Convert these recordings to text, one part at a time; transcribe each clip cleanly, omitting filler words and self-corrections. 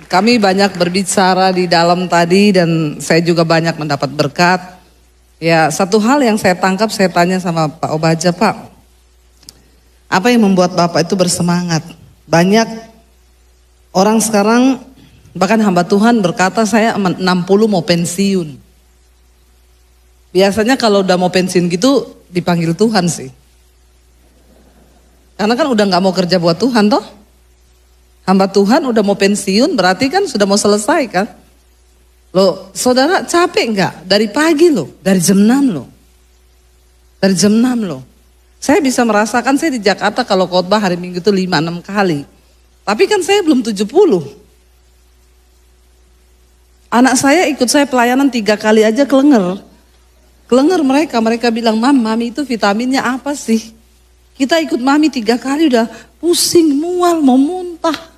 Kami banyak berbicara di dalam tadi dan saya juga banyak mendapat berkat. Ya, satu hal yang saya tangkap, saya tanya sama Pak Obaja, Pak, apa yang membuat Bapak itu bersemangat? Banyak orang sekarang, bahkan hamba Tuhan berkata saya 60 mau pensiun. Biasanya kalau udah mau pensiun gitu dipanggil Tuhan sih. Karena kan udah gak mau kerja buat Tuhan toh. Hamba Tuhan udah mau pensiun berarti kan sudah mau selesai kan. Loh saudara capek nggak? Dari pagi loh, dari jam 6 loh. Dari jam 6 loh. Saya bisa merasakan saya di Jakarta kalau khotbah hari Minggu itu 5-6 kali. Tapi kan saya belum 70. Anak saya ikut saya pelayanan 3 kali aja kelenger. Kelenger mereka bilang, Mami itu vitaminnya apa sih? Kita ikut Mami 3 kali udah pusing, mual, mau muntah.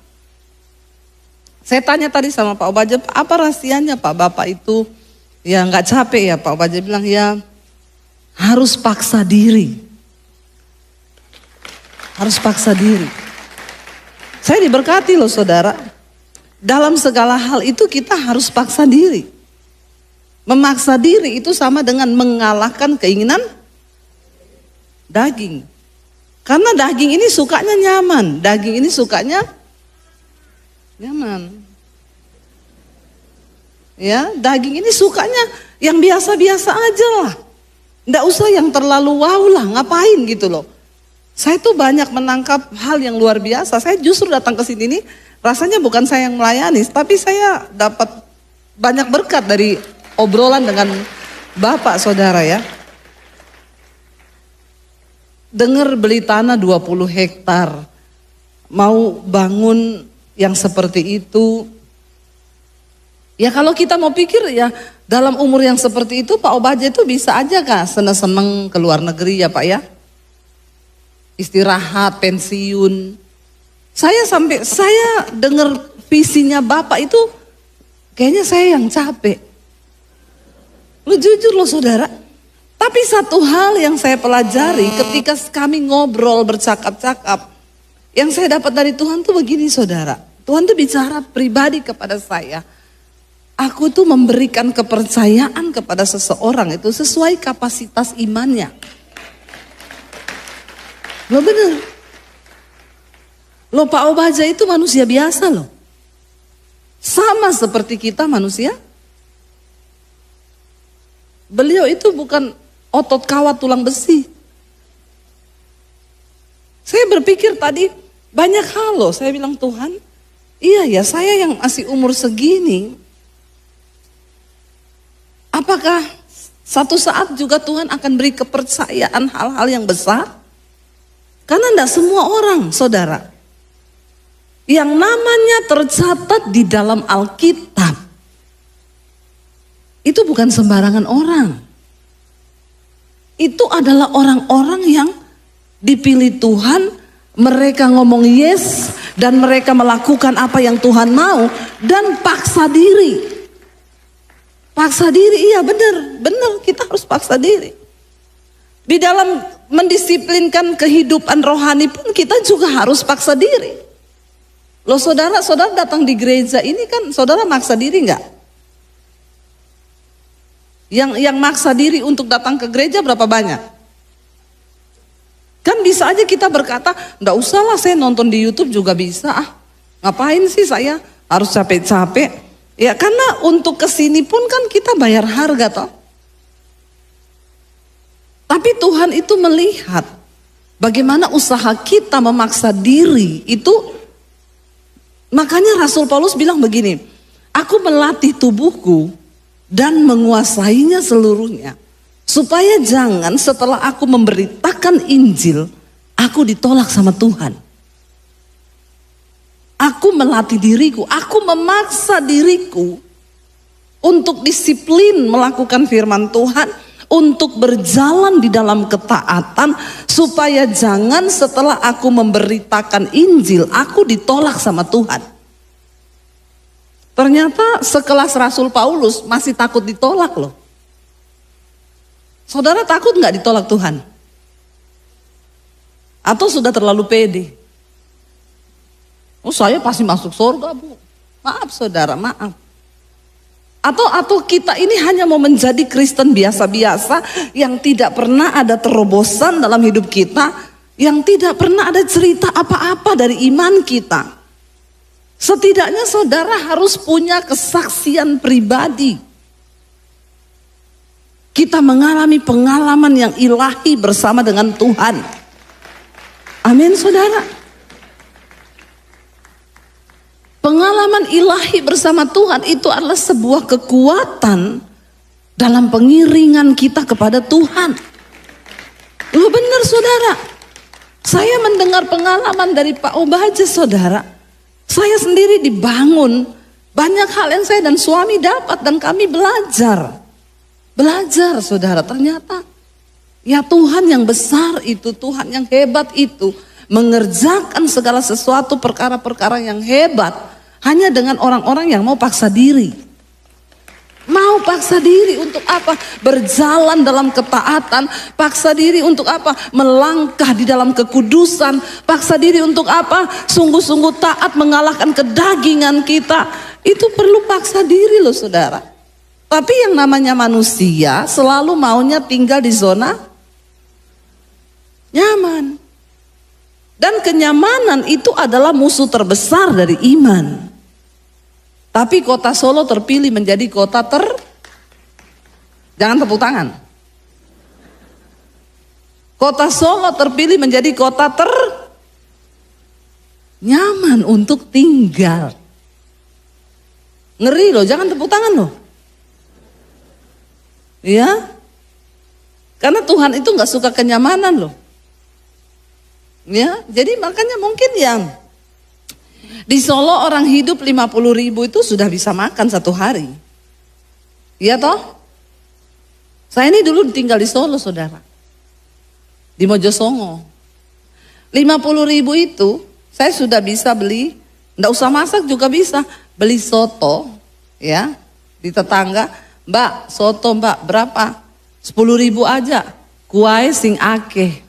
Saya tanya tadi sama Pak Obaja, apa rahasianya Pak Bapak itu ya nggak capek ya? Pak Obaja bilang ya harus paksa diri. Harus paksa diri. Saya diberkati loh saudara. Dalam segala hal itu kita harus paksa diri. Memaksa diri itu sama dengan mengalahkan keinginan daging. Karena daging ini sukanya nyaman, daging ini sukanya nyaman. Ya, daging ini sukanya yang biasa-biasa aja lah. Nggak usah yang terlalu wow lah, ngapain gitu loh. Saya tuh banyak menangkap hal yang luar biasa. Saya justru datang ke sini nih, rasanya bukan saya yang melayani, tapi saya dapat banyak berkat dari obrolan dengan Bapak saudara ya. Dengar beli tanah 20 hektar, mau bangun yang seperti itu. Ya kalau kita mau pikir ya dalam umur yang seperti itu Pak Obaja itu bisa aja kah seneng-seneng ke luar negeri ya Pak ya. Istirahat, pensiun. Saya dengar visinya Bapak itu kayaknya saya yang capek. Lu jujur loh saudara. Tapi satu hal yang saya pelajari ketika kami ngobrol bercakap-cakap. Yang saya dapat dari Tuhan tuh begini saudara. Tuhan tuh bicara pribadi kepada saya. Aku tuh memberikan kepercayaan kepada seseorang itu sesuai kapasitas imannya. Loh bener. Loh Pak Obaja itu manusia biasa loh. Sama seperti kita manusia. Beliau itu bukan otot kawat tulang besi. Saya berpikir tadi banyak hal loh. Saya bilang Tuhan, iya ya saya yang masih umur segini. Apakah satu saat juga Tuhan akan beri kepercayaan hal-hal yang besar? Karena tidak semua orang saudara. Yang namanya tercatat di dalam Alkitab. Itu bukan sembarangan orang. Itu adalah orang-orang yang dipilih Tuhan, mereka ngomong yes dan mereka melakukan apa yang Tuhan mau dan paksa diri. Paksa diri, iya benar kita harus paksa diri. Di dalam mendisiplinkan kehidupan rohani pun kita juga harus paksa diri. Loh saudara datang di gereja ini kan saudara maksa diri enggak? Yang maksa diri untuk datang ke gereja berapa banyak? Kan bisa aja kita berkata, enggak usah lah saya nonton di YouTube juga bisa Ngapain sih saya harus capek-capek? Ya karena untuk kesini pun kan kita bayar harga toh. Tapi Tuhan itu melihat bagaimana usaha kita memaksa diri itu. Makanya Rasul Paulus bilang begini, aku melatih tubuhku dan menguasainya seluruhnya. Supaya jangan setelah aku memberitakan Injil, aku ditolak sama Tuhan. Aku melatih diriku, aku memaksa diriku untuk disiplin melakukan firman Tuhan, untuk berjalan di dalam ketaatan, supaya jangan setelah aku memberitakan Injil, aku ditolak sama Tuhan. Ternyata sekelas Rasul Paulus masih takut ditolak loh. Saudara takut nggak ditolak Tuhan? Atau sudah terlalu pede? Oh saya pasti masuk surga Bu. Maaf saudara, maaf. Atau kita ini hanya mau menjadi Kristen biasa-biasa yang tidak pernah ada terobosan dalam hidup kita, yang tidak pernah ada cerita apa-apa dari iman kita. Setidaknya saudara harus punya kesaksian pribadi. Kita mengalami pengalaman yang ilahi bersama dengan Tuhan. Amin saudara. Pengalaman ilahi bersama Tuhan itu adalah sebuah kekuatan dalam pengiringan kita kepada Tuhan. Loh benar saudara. Saya mendengar pengalaman dari Pak Obaja saudara. Saya sendiri dibangun. Banyak hal yang saya dan suami dapat dan kami belajar. Belajar saudara, ternyata ya Tuhan yang besar itu, Tuhan yang hebat itu mengerjakan segala sesuatu perkara-perkara yang hebat hanya dengan orang-orang yang mau paksa diri. Mau paksa diri untuk apa? Berjalan dalam ketaatan. Paksa diri untuk apa? Melangkah di dalam kekudusan. Paksa diri untuk apa? Sungguh-sungguh taat mengalahkan kedagingan kita. Itu perlu paksa diri loh saudara. Tapi yang namanya manusia selalu maunya tinggal di zona nyaman. Dan kenyamanan itu adalah musuh terbesar dari iman. Tapi kota Solo terpilih menjadi kota jangan tepuk tangan. Kota Solo terpilih menjadi kota nyaman untuk tinggal. Ngeri loh, jangan tepuk tangan loh. Ya, karena Tuhan itu nggak suka kenyamanan loh. Ya, jadi makanya mungkin yang di Solo orang hidup 50.000 itu sudah bisa makan satu hari. Iya toh? Saya ini dulu tinggal di Solo saudara. Di Mojosongo. 50.000 itu saya sudah bisa beli, enggak usah masak juga bisa. Beli soto ya di tetangga. Mbak, soto mbak berapa? 10.000 aja. Kuai sing akeh.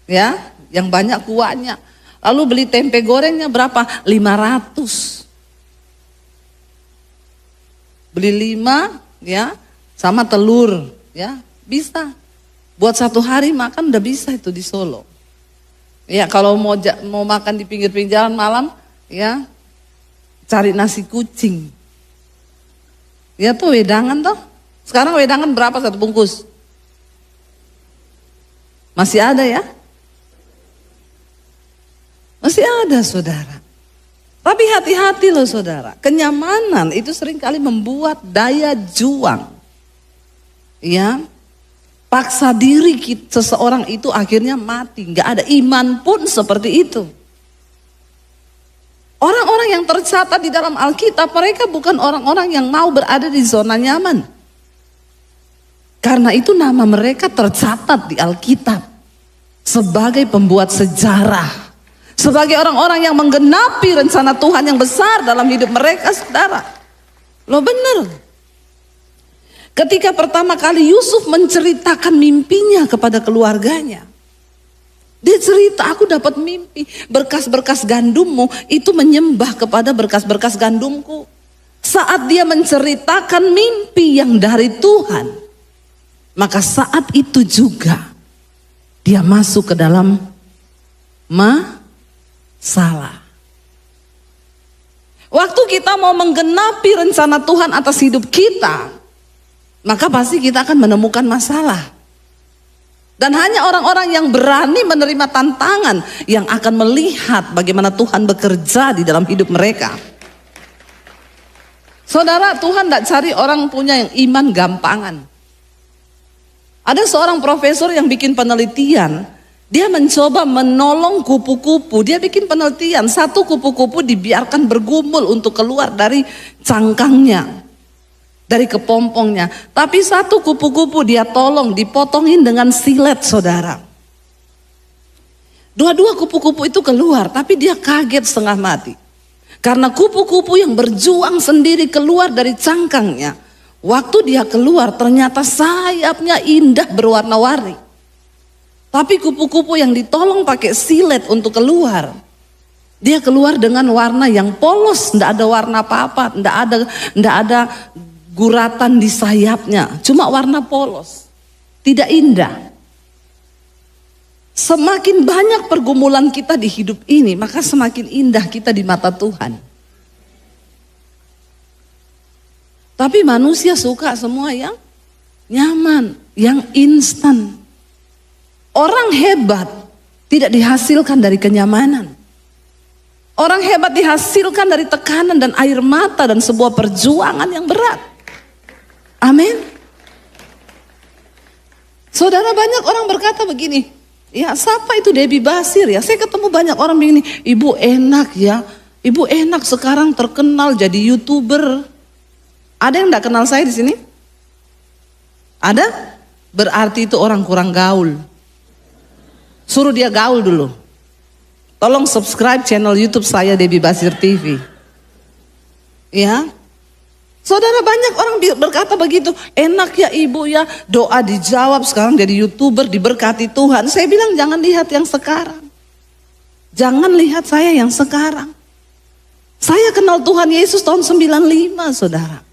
Ya, yang banyak kuahnya. Lalu beli tempe gorengnya berapa? 500. Beli 5 ya, sama telur ya, bisa. Buat satu hari makan udah bisa itu di Solo. Ya, kalau mau makan di pinggir-pinggir jalan malam ya, cari nasi kucing. Ya tuh wedangan toh. Sekarang wedangan berapa satu bungkus? Masih ada ya? Masih ada saudara. Tapi hati-hati loh saudara. Kenyamanan itu seringkali membuat daya juang. Ya. Paksa diri seseorang itu akhirnya mati. Gak ada iman pun seperti itu. Orang-orang yang tercatat di dalam Alkitab, mereka bukan orang-orang yang mau berada di zona nyaman. Karena itu nama mereka tercatat di Alkitab sebagai pembuat sejarah. Sebagai orang-orang yang menggenapi rencana Tuhan yang besar dalam hidup mereka, saudara. Loh benar. Ketika pertama kali Yusuf menceritakan mimpinya kepada keluarganya. Dia cerita, aku dapat mimpi, berkas-berkas gandummu itu menyembah kepada berkas-berkas gandumku. Saat dia menceritakan mimpi yang dari Tuhan, maka saat itu juga dia masuk ke dalam salah. Waktu kita mau menggenapi rencana Tuhan atas hidup kita, maka pasti kita akan menemukan masalah. Dan hanya orang-orang yang berani menerima tantangan yang akan melihat bagaimana Tuhan bekerja di dalam hidup mereka. Saudara, Tuhan tidak cari orang punya yang iman gampangan. Ada seorang profesor yang bikin penelitian. Dia mencoba menolong kupu-kupu. Dia bikin penelitian, satu kupu-kupu dibiarkan bergumul untuk keluar dari cangkangnya, dari kepompongnya. Tapi satu kupu-kupu dia tolong dipotongin dengan silet saudara. Dua-dua kupu-kupu itu keluar, tapi dia kaget setengah mati. Karena kupu-kupu yang berjuang sendiri keluar dari cangkangnya. Waktu dia keluar ternyata sayapnya indah berwarna-warni. Tapi kupu-kupu yang ditolong pakai silet untuk keluar, Dia keluar dengan warna yang polos, tidak ada warna apa-apa, tidak ada guratan di sayapnya, cuma warna polos, tidak indah. Semakin banyak pergumulan kita di hidup ini, maka semakin indah kita di mata Tuhan. Tapi manusia suka semua yang nyaman, yang instan. Orang hebat tidak dihasilkan dari kenyamanan. Orang hebat dihasilkan dari tekanan dan air mata dan sebuah perjuangan yang berat. Amin. Saudara, banyak orang berkata begini, ya siapa itu Debbie Basir ya? Saya ketemu banyak orang begini, ibu enak ya, ibu enak sekarang terkenal jadi YouTuber. Ada yang enggak kenal saya di sini? Ada? Berarti itu orang kurang gaul. Suruh dia gaul dulu. Tolong subscribe channel YouTube saya, Debbie Basir TV. Ya, saudara, banyak orang berkata begitu. Enak ya ibu ya, doa dijawab, sekarang jadi YouTuber, diberkati Tuhan. Saya bilang jangan lihat yang sekarang. Jangan lihat saya yang sekarang. Saya kenal Tuhan Yesus tahun 95, saudara.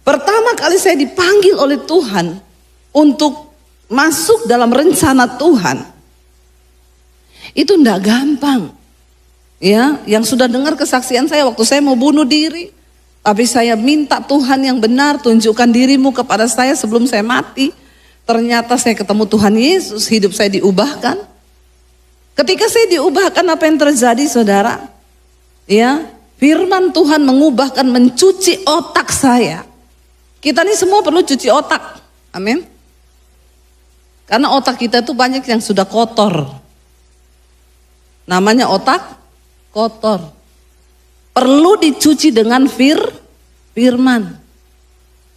Pertama kali saya dipanggil oleh Tuhan untuk masuk dalam rencana Tuhan. Itu enggak gampang. Ya, yang sudah dengar kesaksian saya waktu saya mau bunuh diri, tapi saya minta Tuhan yang benar, tunjukkan dirimu kepada saya sebelum saya mati. Ternyata saya ketemu Tuhan Yesus, hidup saya diubahkan. Ketika saya diubahkan, apa yang terjadi, saudara? Ya, firman Tuhan mengubahkan, mencuci otak saya. Kita ini semua perlu cuci otak. Amin. Karena otak kita itu banyak yang sudah kotor. Namanya otak kotor. Perlu dicuci dengan firman.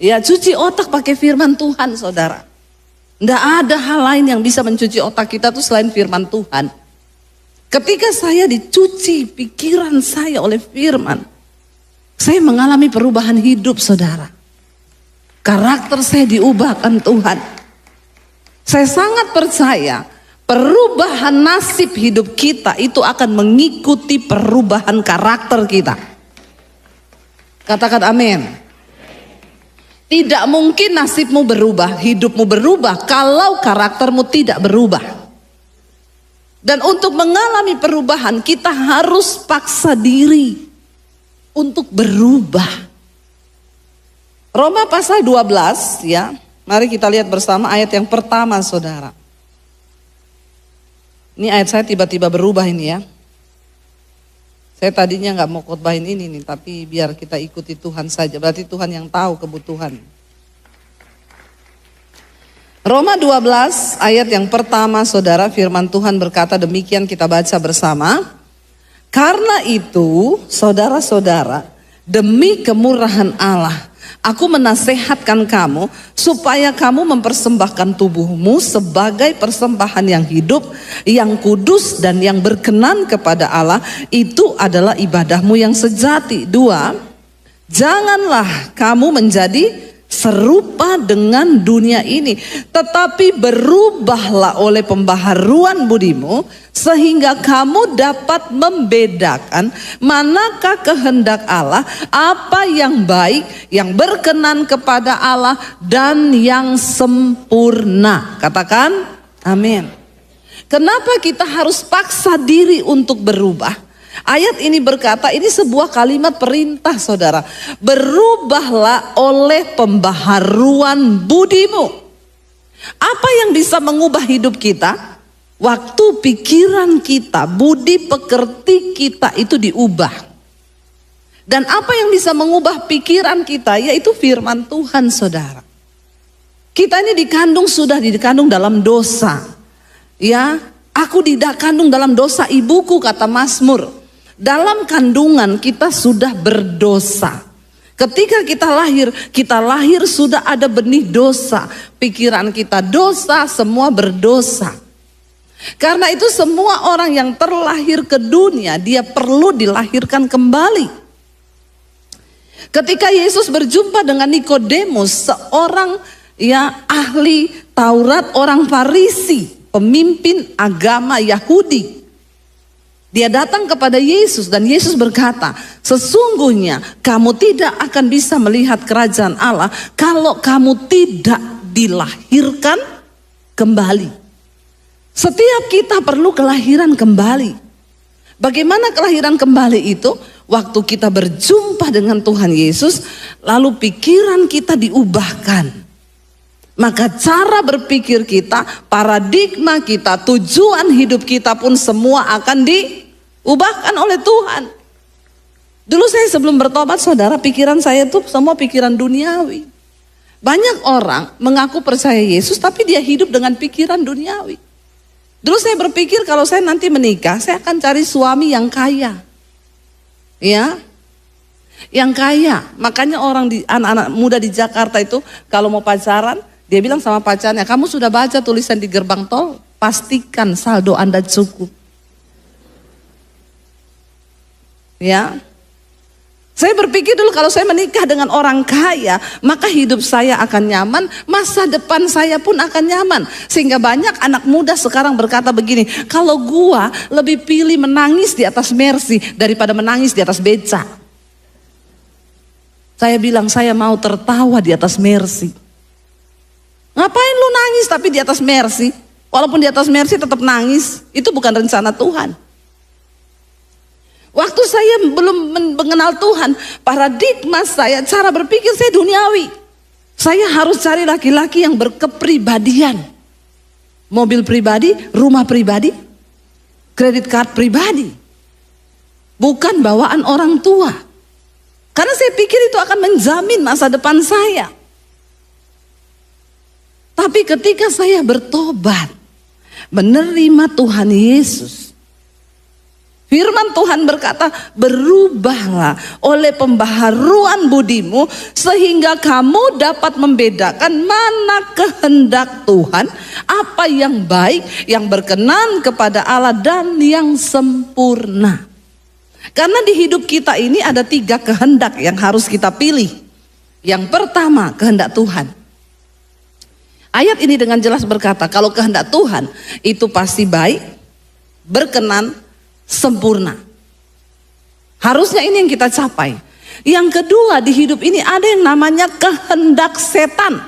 Ya, cuci otak pakai firman Tuhan, saudara. Tidak ada hal lain yang bisa mencuci otak kita tuh selain firman Tuhan. Ketika saya dicuci pikiran saya oleh firman, saya mengalami perubahan hidup, saudara. Karakter saya diubahkan Tuhan. Saya sangat percaya perubahan nasib hidup kita itu akan mengikuti perubahan karakter kita. Katakan amin. Tidak mungkin nasibmu berubah, hidupmu berubah kalau karaktermu tidak berubah. Dan untuk mengalami perubahan kita harus paksa diri untuk berubah. Roma pasal 12 ya. Mari kita lihat bersama ayat yang pertama, saudara. Ini ayat saya tiba-tiba berubah ini ya. Saya tadinya nggak mau khotbahin ini nih, tapi biar kita ikuti Tuhan saja. Berarti Tuhan yang tahu kebutuhan. Roma 12 ayat yang pertama, saudara, firman Tuhan berkata demikian, kita baca bersama. Karena itu, saudara-saudara, demi kemurahan Allah, aku menasehatkan kamu supaya kamu mempersembahkan tubuhmu sebagai persembahan yang hidup, yang kudus dan yang berkenan kepada Allah. Itu adalah ibadahmu yang sejati. 2, janganlah kamu menjadi serupa dengan dunia ini, tetapi berubahlah oleh pembaharuan budimu, sehingga kamu dapat membedakan manakah kehendak Allah, apa yang baik, yang berkenan kepada Allah, dan yang sempurna. Katakan amin. Kenapa kita harus paksa diri untuk berubah? Ayat ini berkata, ini sebuah kalimat perintah, saudara. Berubahlah oleh pembaharuan budimu. Apa yang bisa mengubah hidup kita? Waktu pikiran kita, budi pekerti kita itu diubah. Dan apa yang bisa mengubah pikiran kita? Yaitu firman Tuhan, saudara. Kita ini sudah dikandung dalam dosa. Ya, aku dikandung dalam dosa ibuku, kata Mazmur. Dalam kandungan kita sudah berdosa. Ketika kita lahir sudah ada benih dosa. Pikiran kita dosa, semua berdosa. Karena itu semua orang yang terlahir ke dunia, dia perlu dilahirkan kembali. Ketika Yesus berjumpa dengan Nikodemus, seorang ahli Taurat, orang Farisi, pemimpin agama Yahudi. Dia datang kepada Yesus dan Yesus berkata, sesungguhnya kamu tidak akan bisa melihat kerajaan Allah kalau kamu tidak dilahirkan kembali. Setiap kita perlu kelahiran kembali. Bagaimana kelahiran kembali itu? Waktu kita berjumpa dengan Tuhan Yesus, lalu pikiran kita diubahkan. Maka cara berpikir kita, paradigma kita, tujuan hidup kita pun semua akan diubahkan oleh Tuhan. Dulu saya sebelum bertobat saudara, pikiran saya itu semua pikiran duniawi. Banyak orang mengaku percaya Yesus tapi dia hidup dengan pikiran duniawi. Dulu saya berpikir kalau saya nanti menikah, saya akan cari suami yang kaya. Ya, yang kaya. Makanya anak-anak muda di Jakarta itu kalau mau pacaran, dia bilang sama pacarnya, kamu sudah baca tulisan di gerbang tol? Pastikan saldo Anda cukup. Ya, saya berpikir dulu kalau saya menikah dengan orang kaya, maka hidup saya akan nyaman, masa depan saya pun akan nyaman. Sehingga banyak anak muda sekarang berkata begini, kalau gua lebih pilih menangis di atas Mercy daripada menangis di atas beca. Saya bilang saya mau tertawa di atas Mercy. Ngapain lu nangis tapi di atas Mercy? Walaupun di atas Mercy tetap nangis, itu bukan rencana Tuhan. Waktu saya belum mengenal Tuhan, paradigma saya, cara berpikir saya duniawi. Saya harus cari laki-laki yang berkepribadian. Mobil pribadi, rumah pribadi, kredit card pribadi. Bukan bawaan orang tua. Karena saya pikir itu akan menjamin masa depan saya. Tapi ketika saya bertobat, menerima Tuhan Yesus, firman Tuhan berkata, berubahlah oleh pembaharuan budimu sehingga kamu dapat membedakan mana kehendak Tuhan, apa yang baik, yang berkenan kepada Allah dan yang sempurna. Karena di hidup kita ini ada 3 kehendak yang harus kita pilih. Yang pertama, kehendak Tuhan. Ayat ini dengan jelas berkata, kalau kehendak Tuhan itu pasti baik, berkenan, sempurna. Harusnya ini yang kita capai. Yang kedua, di hidup ini ada yang namanya kehendak setan.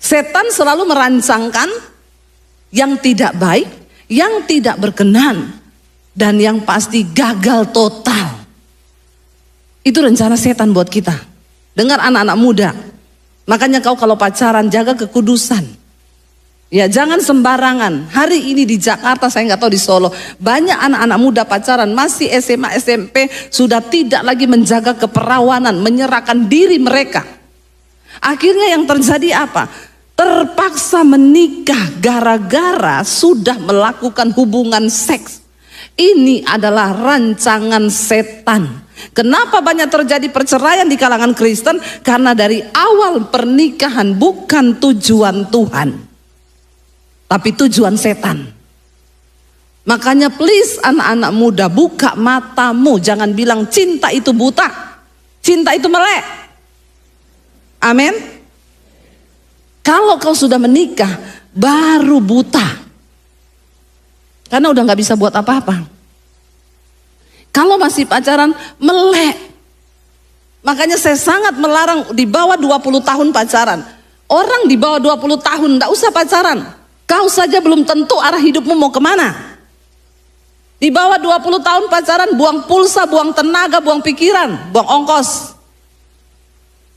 Setan selalu merancangkan yang tidak baik, yang tidak berkenan, dan yang pasti gagal total. Itu rencana setan buat kita. Dengar anak-anak muda, makanya kau kalau pacaran jaga kekudusan. Ya, jangan sembarangan. Hari ini di Jakarta, saya nggak tahu di Solo, banyak anak-anak muda pacaran masih SMA, SMP, sudah tidak lagi menjaga keperawanan, menyerahkan diri mereka. Akhirnya yang terjadi apa? Terpaksa menikah gara-gara sudah melakukan hubungan seks. Ini adalah rancangan setan. Kenapa banyak terjadi perceraian di kalangan Kristen? Karena dari awal pernikahan bukan tujuan Tuhan, tapi tujuan setan. Makanya please anak-anak muda, buka matamu. Jangan bilang cinta itu buta, cinta itu melek. Amin. Kalau kau sudah menikah baru buta, karena udah gak bisa buat apa-apa. Kalau masih pacaran melek. Makanya saya sangat melarang di bawah 20 tahun pacaran. Orang di bawah 20 tahun gak usah pacaran. Kau saja belum tentu arah hidupmu mau kemana. Di bawah 20 tahun pacaran, buang pulsa, buang tenaga, buang pikiran, buang ongkos.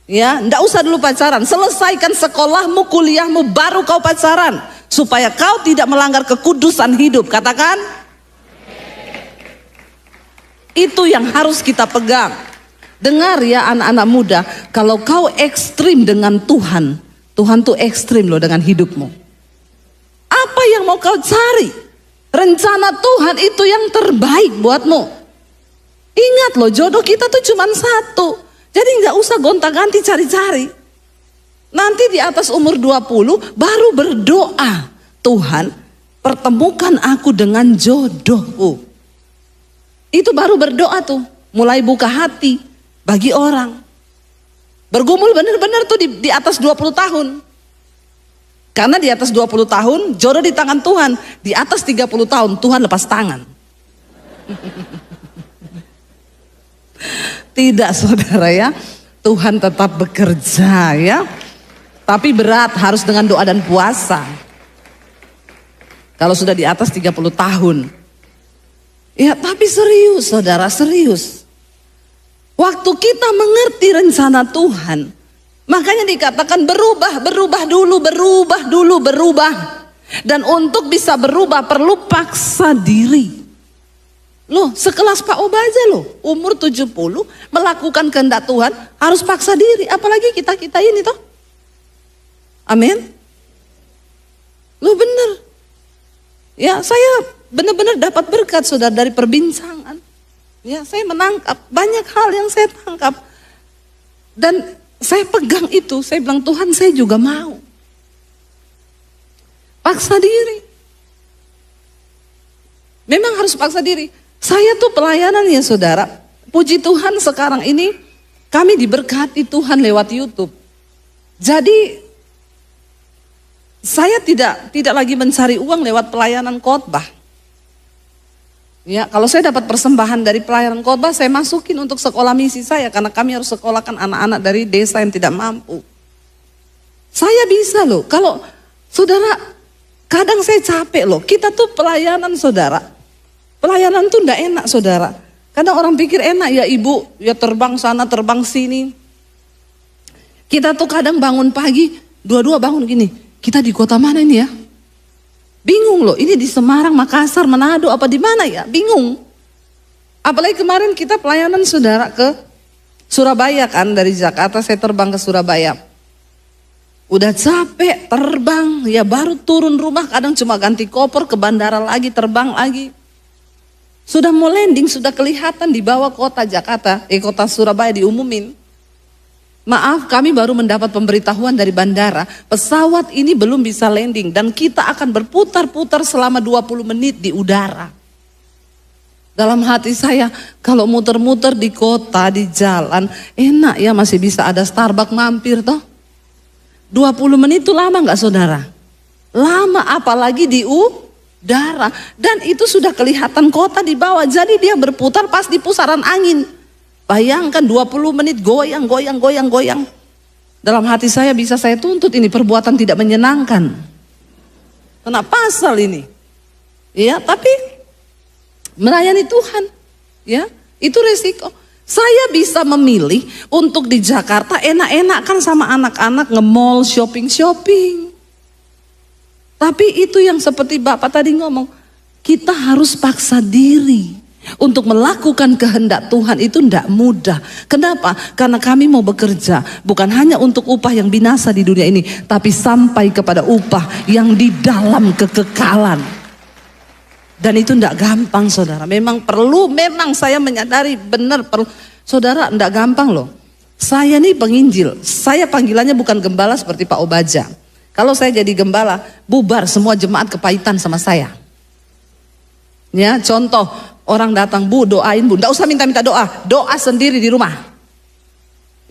Ya, ndak usah dulu pacaran. Selesaikan sekolahmu, kuliahmu, baru kau pacaran, supaya kau tidak melanggar kekudusan hidup. Katakan, itu yang harus kita pegang. Dengar ya anak-anak muda, kalau kau ekstrim dengan Tuhan, Tuhan tuh ekstrim loh dengan hidupmu. Apa yang mau kau cari? Rencana Tuhan itu yang terbaik buatmu. Ingat loh, jodoh kita tuh cuma satu. Jadi gak usah gonta-ganti cari-cari. Nanti di atas umur 20 baru berdoa, Tuhan pertemukan aku dengan jodohku. Itu baru berdoa tuh, mulai buka hati bagi orang. Bergumul bener-bener tuh di atas 20 tahun. Karena di atas 20 tahun jodoh di tangan Tuhan. Di atas 30 tahun Tuhan lepas tangan. Tidak saudara ya. Tuhan tetap bekerja ya. Tapi berat, harus dengan doa dan puasa. Kalau sudah di atas 30 tahun. Ya tapi serius saudara, serius. Waktu kita mengerti rencana Tuhan, makanya dikatakan berubah dulu. Dan untuk bisa berubah perlu paksa diri. Loh, sekelas Pak Obaja loh, umur 70, melakukan kehendak Tuhan, harus paksa diri. Apalagi kita ini toh. Amin. Loh bener. Ya saya benar-benar dapat berkat saudara dari perbincangan. Ya saya menangkap banyak hal yang saya tangkap. Dan saya pegang itu, saya bilang Tuhan saya juga mau. Paksa diri. Memang harus paksa diri. Saya tuh pelayanan ya saudara. Puji Tuhan sekarang ini kami diberkati Tuhan lewat YouTube. Jadi saya tidak lagi mencari uang lewat pelayanan khotbah. Ya, kalau saya dapat persembahan dari pelayanan khotbah, saya masukin untuk sekolah misi saya karena kami harus sekolahkan anak-anak dari desa yang tidak mampu. Saya bisa loh. Kalau saudara, kadang saya capek loh. Kita tuh pelayanan saudara. Pelayanan tuh enggak enak saudara. Kadang orang pikir enak ya ibu, ya terbang sana, terbang sini. Kita tuh kadang bangun pagi, dua-dua bangun gini. Kita di kota mana ini ya? Bingung loh, ini di Semarang, Makassar, Manado, apa di mana ya? Bingung. Apalagi kemarin kita pelayanan saudara ke Surabaya kan, dari Jakarta saya terbang ke Surabaya. Udah capek terbang, ya baru turun rumah kadang cuma ganti koper ke bandara lagi, terbang lagi. Sudah mau landing, sudah kelihatan di bawah kota Jakarta, kota Surabaya diumumin. Maaf, kami baru mendapat pemberitahuan dari bandara, pesawat ini belum bisa landing dan kita akan berputar-putar selama 20 menit di udara. Dalam hati saya, kalau muter-muter di kota, di jalan, enak ya masih bisa ada Starbucks mampir toh. 20 menit itu lama gak saudara? Lama, apalagi di udara. Dan itu sudah kelihatan kota di bawah, jadi dia berputar pas di pusaran angin. Bayangkan 20 menit goyang. Dalam hati saya bisa saya tuntut ini perbuatan tidak menyenangkan. Kena pasal ini. Ya, tapi melayani Tuhan. Ya, itu resiko. Saya bisa memilih untuk di Jakarta enak-enakan sama anak-anak nge-mall, shopping. Tapi itu yang seperti Bapak tadi ngomong, kita harus paksa diri. Untuk melakukan kehendak Tuhan itu tidak mudah. Kenapa? Karena kami mau bekerja bukan hanya untuk upah yang binasa di dunia ini, tapi sampai kepada upah yang di dalam kekekalan. Dan itu tidak gampang saudara. Memang saya menyadari benar perlu. Saudara tidak gampang loh. Saya nih penginjil, saya panggilannya bukan gembala seperti Pak Obaja. Kalau saya jadi gembala, bubar semua jemaat kepahitan sama saya. Ya, contoh, orang datang, Bu doain Bu, nggak usah minta-minta doa sendiri di rumah.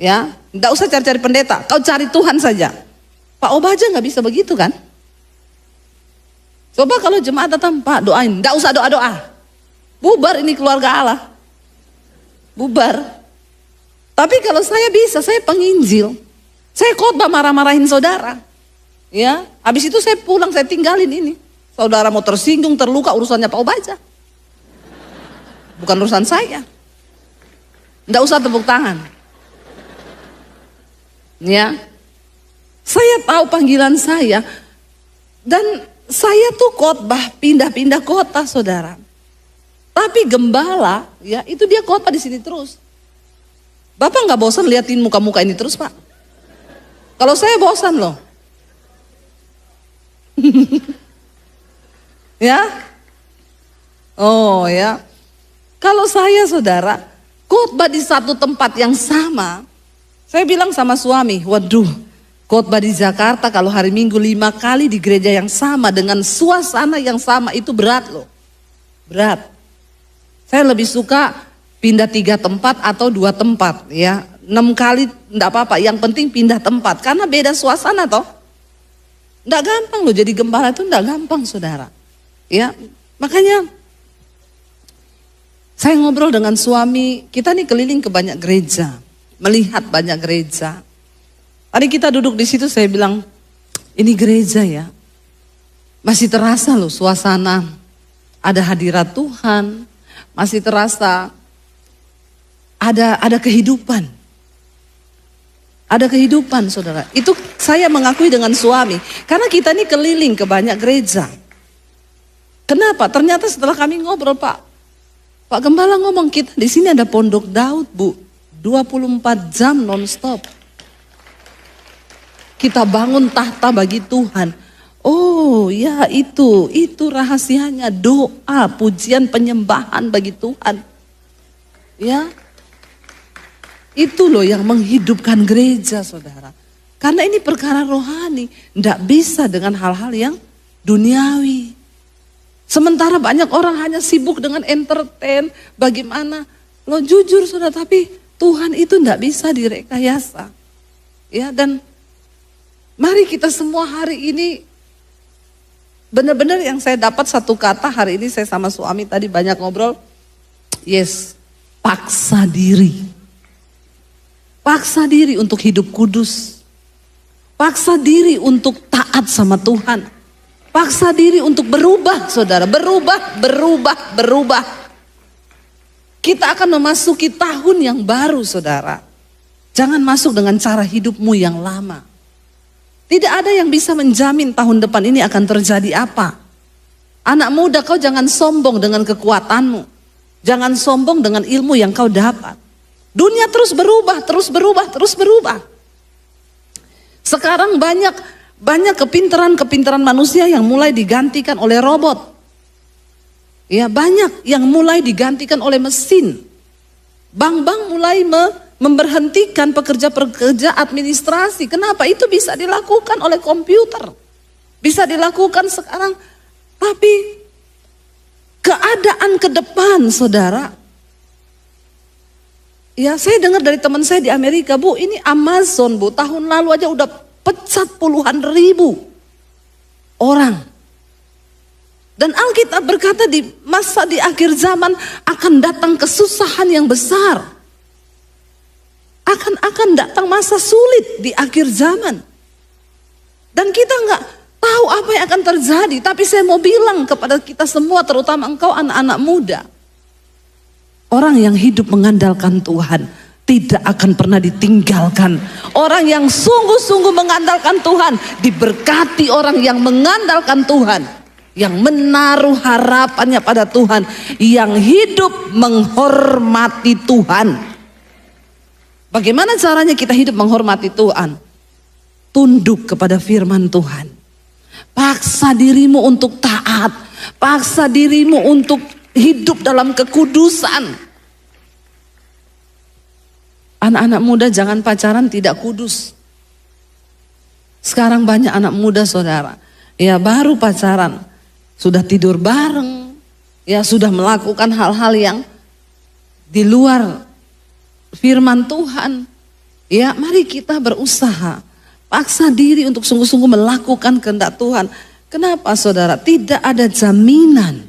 Ya, nggak usah cari-cari pendeta, kau cari Tuhan saja. Pak Obaja nggak bisa begitu kan? Coba kalau jemaat datang, Pak doain, nggak usah doa. Bubar ini keluarga Allah. Bubar. Tapi kalau saya bisa, saya penginjil. Saya khotbah marah-marahin saudara. Ya, habis itu saya pulang, saya tinggalin ini. Saudara mau tersinggung, terluka, urusannya Pak Obaja. Bukan urusan saya. Nggak usah tepuk tangan. Ya, saya tahu panggilan saya. Dan saya tuh khotbah pindah-pindah kota saudara. Tapi gembala, ya itu dia khotbah di sini terus. Bapak nggak bosan liatin muka-muka ini terus Pak? Kalau saya bosan loh. Ya, oh ya. Kalau saya saudara khotbah di satu tempat yang sama, saya bilang sama suami, waduh, khotbah di Jakarta kalau hari Minggu 5 kali di gereja yang sama dengan suasana yang sama itu berat loh, berat. Saya lebih suka pindah 3 tempat atau 2 tempat, ya 6 kali enggak apa-apa. Yang penting pindah tempat karena beda suasana toh. Enggak gampang loh jadi gembala itu, enggak gampang saudara. Ya, makanya saya ngobrol dengan suami, kita nih keliling ke banyak gereja, melihat banyak gereja. Tadi kita duduk di situ, saya bilang, ini gereja ya, masih terasa loh suasana, ada hadirat Tuhan, masih terasa ada kehidupan. Ada kehidupan saudara. Itu saya mengakui dengan suami. Karena kita ini keliling ke banyak gereja. Kenapa? Ternyata setelah kami ngobrol, Pak Gembala ngomong, kita di sini ada pondok Daud, Bu. 24 jam non-stop. Kita bangun tahta bagi Tuhan. Oh ya, itu rahasianya, doa, pujian, penyembahan bagi Tuhan. Ya. Itu loh yang menghidupkan gereja saudara. Karena ini perkara rohani. Tidak bisa dengan hal-hal yang duniawi. Sementara banyak orang hanya sibuk dengan entertain. Bagaimana? Lo jujur saudara, tapi Tuhan itu tidak bisa direkayasa. Ya, dan mari kita semua hari ini, benar-benar yang saya dapat satu kata hari ini, saya sama suami tadi banyak ngobrol. Yes, paksa diri. Paksa diri untuk hidup kudus. Paksa diri untuk taat sama Tuhan. Paksa diri untuk berubah saudara. Berubah. Kita akan memasuki tahun yang baru saudara. Jangan masuk dengan cara hidupmu yang lama. Tidak ada yang bisa menjamin tahun depan ini akan terjadi apa. Anak muda, kau jangan sombong dengan kekuatanmu. Jangan sombong dengan ilmu yang kau dapat. Dunia terus berubah. Sekarang banyak kepintaran manusia yang mulai digantikan oleh robot. Ya, banyak yang mulai digantikan oleh mesin. Bank-bank mulai memberhentikan pekerja-pekerja administrasi. Kenapa? Itu bisa dilakukan oleh komputer. Bisa dilakukan sekarang. Tapi keadaan ke depan saudara, ya, saya dengar dari teman saya di Amerika, Bu, ini Amazon, Bu, tahun lalu aja udah pecat puluhan ribu orang. Dan Alkitab berkata di akhir zaman akan datang kesusahan yang besar. Akan datang masa sulit di akhir zaman. Dan kita nggak tahu apa yang akan terjadi, tapi saya mau bilang kepada kita semua, terutama engkau anak-anak muda. Orang yang hidup mengandalkan Tuhan tidak akan pernah ditinggalkan. Orang yang sungguh-sungguh mengandalkan Tuhan diberkati. Orang yang mengandalkan Tuhan, yang menaruh harapannya pada Tuhan, yang hidup menghormati Tuhan. Bagaimana caranya kita hidup menghormati Tuhan? Tunduk kepada firman Tuhan. Paksa dirimu untuk taat. Paksa dirimu untuk hidup dalam kekudusan. Anak-anak muda jangan pacaran tidak kudus. Sekarang banyak anak muda saudara, ya baru pacaran, sudah tidur bareng, ya sudah melakukan hal-hal yang di luar firman Tuhan. Ya, mari kita berusaha, paksa diri untuk sungguh-sungguh melakukan kehendak Tuhan. Kenapa saudara? Tidak ada jaminan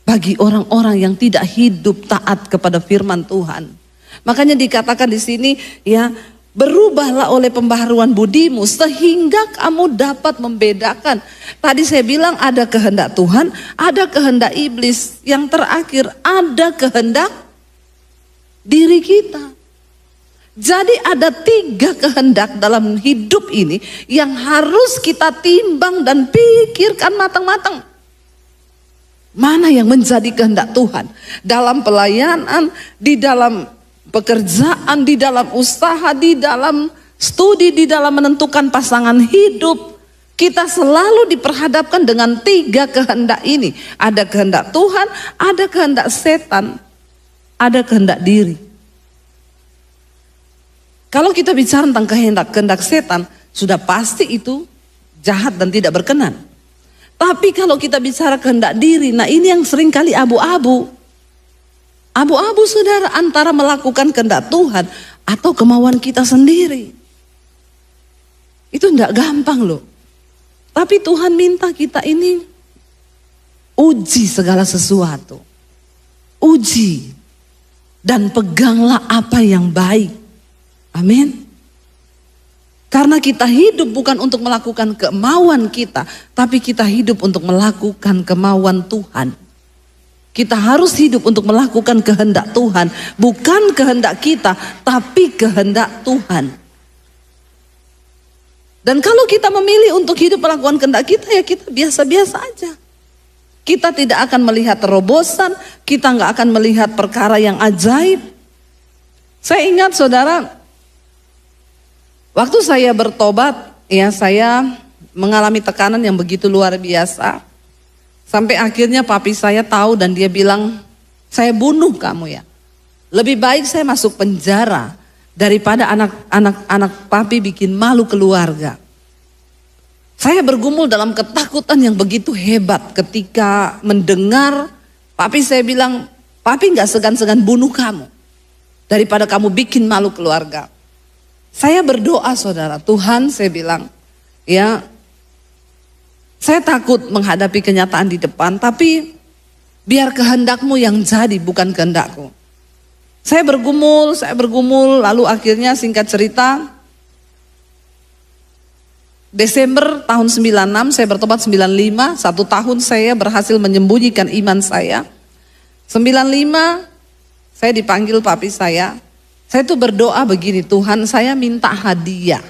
bagi orang-orang yang tidak hidup taat kepada firman Tuhan. Makanya dikatakan di sini, ya, berubahlah oleh pembaharuan budimu sehingga kamu dapat membedakan. Tadi saya bilang ada kehendak Tuhan, ada kehendak iblis. Yang terakhir ada kehendak diri kita. Jadi ada 3 kehendak dalam hidup ini yang harus kita timbang dan pikirkan matang-matang. Mana yang menjadi kehendak Tuhan dalam pelayanan, di dalam pekerjaan, di dalam usaha, di dalam studi, di dalam menentukan pasangan hidup. Kita selalu diperhadapkan dengan 3 kehendak ini. Ada kehendak Tuhan, ada kehendak setan, ada kehendak diri. Kalau kita bicara tentang kehendak setan, sudah pasti itu jahat dan tidak berkenan. Tapi kalau kita bicara kehendak diri, nah ini yang sering kali abu-abu. Abu-abu saudara, antara melakukan kehendak Tuhan atau kemauan kita sendiri. Itu tidak gampang loh. Tapi Tuhan minta kita ini uji segala sesuatu. Uji. Dan peganglah apa yang baik. Amin. Karena kita hidup bukan untuk melakukan kemauan kita, tapi kita hidup untuk melakukan kemauan Tuhan. Kita harus hidup untuk melakukan kehendak Tuhan. Bukan kehendak kita, tapi kehendak Tuhan. Dan kalau kita memilih untuk hidup melakukan kehendak kita, ya kita biasa-biasa aja. Kita tidak akan melihat terobosan, kita nggak akan melihat perkara yang ajaib. Saya ingat saudara, waktu saya bertobat, ya saya mengalami tekanan yang begitu luar biasa. Sampai akhirnya papi saya tahu dan dia bilang, saya bunuh kamu ya. Lebih baik saya masuk penjara daripada anak papi bikin malu keluarga. Saya bergumul dalam ketakutan yang begitu hebat ketika mendengar papi saya bilang, papi gak segan-segan bunuh kamu daripada kamu bikin malu keluarga. Saya berdoa saudara, Tuhan saya bilang, ya saya takut menghadapi kenyataan di depan, tapi biar kehendakmu yang jadi bukan kehendakku. Saya bergumul, lalu akhirnya singkat cerita, Desember tahun 96 saya bertobat 95, 1 tahun saya berhasil menyembunyikan iman saya. 95 saya dipanggil papi saya tuh berdoa begini, Tuhan saya minta hadiah.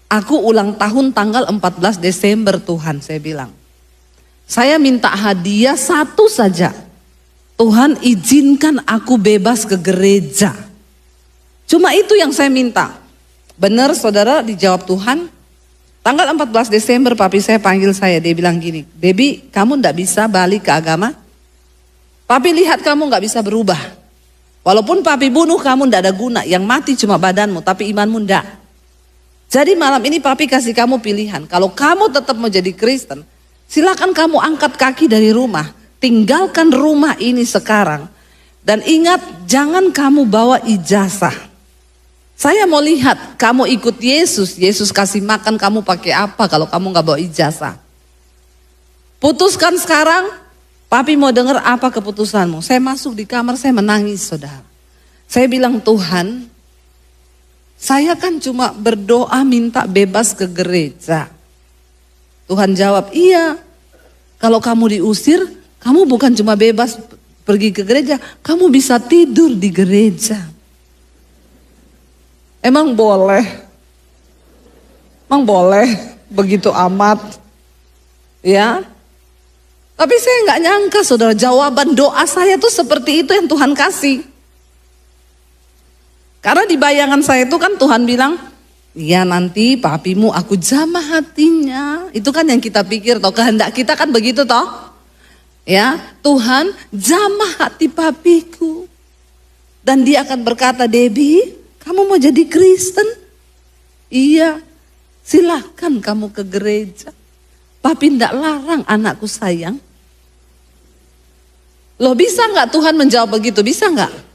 Aku ulang tahun tanggal 14 Desember Tuhan, saya bilang. Saya minta hadiah satu saja. Tuhan izinkan aku bebas ke gereja. Cuma itu yang saya minta. Benar saudara, dijawab Tuhan. Tanggal 14 Desember papi saya panggil saya, dia bilang gini, Debbie kamu ndak bisa balik ke agama. Papi lihat kamu nggak bisa berubah. Walaupun papi bunuh kamu ndak ada guna, yang mati cuma badanmu tapi imanmu ndak. Jadi malam ini papi kasih kamu pilihan, kalau kamu tetap mau jadi Kristen, silakan kamu angkat kaki dari rumah. Tinggalkan rumah ini sekarang. Dan ingat, jangan kamu bawa ijazah. Saya mau lihat kamu ikut Yesus. Yesus kasih makan kamu pakai apa kalau kamu gak bawa ijazah. Putuskan sekarang. Papi mau dengar apa keputusanmu. Saya masuk di kamar, saya menangis saudara. Saya bilang, Tuhan, saya kan cuma berdoa minta bebas ke gereja. Tuhan jawab, iya. Kalau kamu diusir, kamu bukan cuma bebas pergi ke gereja, kamu bisa tidur di gereja. Emang boleh? Emang boleh begitu amat? Ya. Tapi saya nggak nyangka saudara, jawaban doa saya tuh seperti itu yang Tuhan kasih. Karena di bayangan saya itu kan Tuhan bilang, ya nanti papimu aku jamah hatinya. Itu kan yang kita pikir toh, kehendak kita kan begitu toh. Ya, Tuhan jamah hati papiku. Dan dia akan berkata, Debbie, kamu mau jadi Kristen? Iya, silakan kamu ke gereja. Papi ndak larang anakku sayang. Loh bisa nggak Tuhan menjawab begitu? Bisa nggak?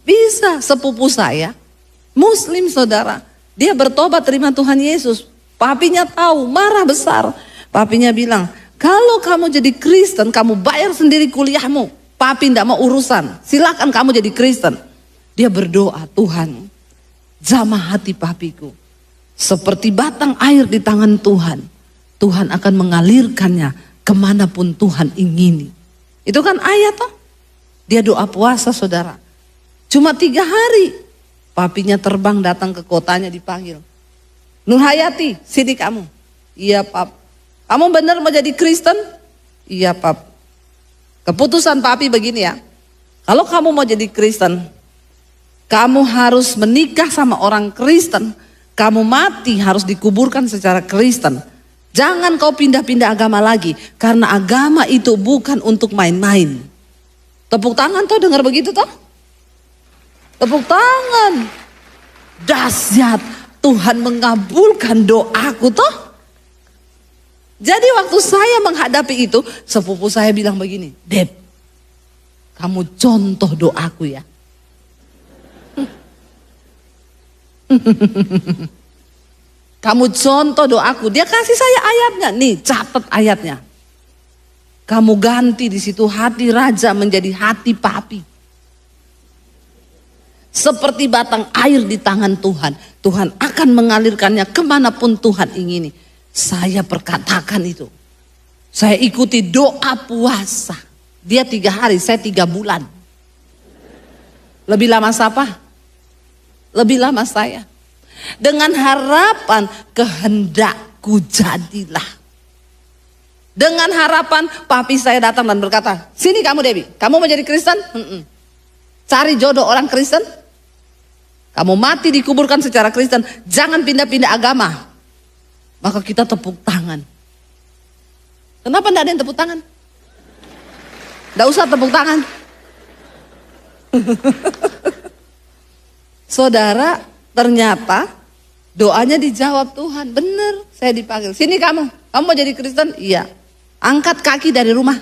Bisa. Sepupu saya, Muslim saudara, dia bertobat terima Tuhan Yesus. Papinya tahu, marah besar. Papinya bilang, kalau kamu jadi Kristen, kamu bayar sendiri kuliahmu. Papi ndak mau urusan. Silakan kamu jadi Kristen. Dia berdoa, Tuhan, jamah hati papiku. Seperti batang air di tangan Tuhan. Tuhan akan mengalirkannya kemanapun Tuhan ingini. Itu kan ayat toh. Dia doa puasa saudara. Cuma 3 hari. Papinya terbang datang ke kotanya dipanggil. Nur Hayati, sini kamu. Iya pap. Kamu benar mau jadi Kristen? Iya pap. Keputusan papi begini ya. Kalau kamu mau jadi Kristen, kamu harus menikah sama orang Kristen. Kamu mati harus dikuburkan secara Kristen. Jangan kau pindah-pindah agama lagi. Karena agama itu bukan untuk main-main. Tepuk tangan toh dengar begitu toh? Tepuk tangan. Dahsyat. Tuhan mengabulkan doaku toh. Jadi waktu saya menghadapi itu, sepupu saya bilang begini, Deb, kamu contoh doaku ya. Kamu contoh doaku. Dia kasih saya ayatnya. Nih, catat ayatnya. Kamu ganti di situ hati raja menjadi hati papi. Seperti batang air di tangan Tuhan. Tuhan akan mengalirkannya kemanapun Tuhan ingini. Saya perkatakan itu. Saya ikuti doa puasa. Dia 3 hari, saya 3 bulan. Lebih lama siapa? Lebih lama saya. Dengan harapan kehendakku jadilah. Dengan harapan papi saya datang dan berkata, sini kamu Debbie, kamu mau jadi Kristen? Cari jodoh orang Kristen. Kamu mati dikuburkan secara Kristen, jangan pindah-pindah agama. Maka kita tepuk tangan. Kenapa tidak ada yang tepuk tangan? Tidak usah tepuk tangan. Saudara, ternyata doanya dijawab Tuhan. Benar, saya dipanggil. Sini kamu mau jadi Kristen? Iya. Angkat kaki dari rumah.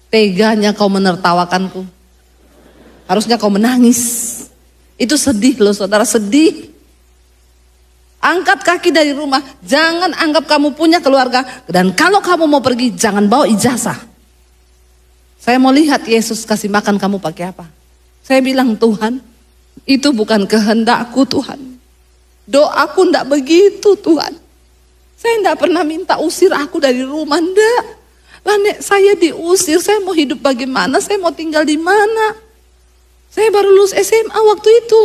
Teganya kau menertawakanku. Harusnya kau menangis. Itu sedih loh saudara, sedih. Angkat kaki dari rumah. Jangan anggap kamu punya keluarga. Dan kalau kamu mau pergi, jangan bawa ijazah. Saya mau lihat Yesus kasih makan kamu pakai apa. Saya bilang, Tuhan, itu bukan kehendakku Tuhan. Doaku enggak begitu Tuhan. Saya enggak pernah minta usir aku dari rumah, enggak. Lah nek saya diusir, saya mau hidup bagaimana? Saya mau tinggal di mana? Saya baru lulus SMA waktu itu.